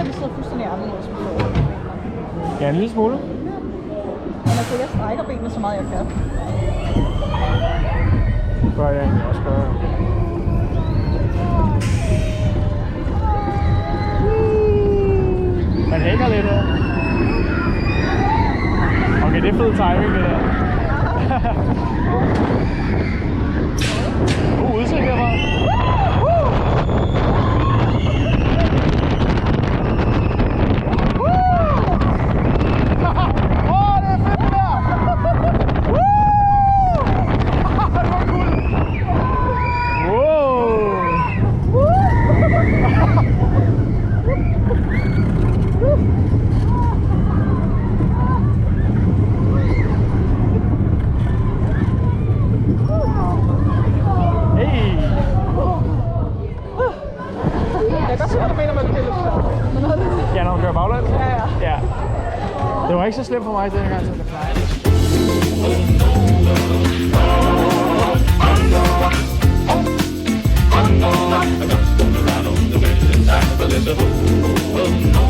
vi sidder fuldstændig anderledes på floor. Ja, en lille smule. Men altså, jeg strækker benene så meget jeg kan. Det bør jeg egentlig også gøre. Man hænger lidt her. Okay, det er fed timing det der. Udsigt herfra. Det var ikke så slemt for mig denne gang, som det plejer. Oh no.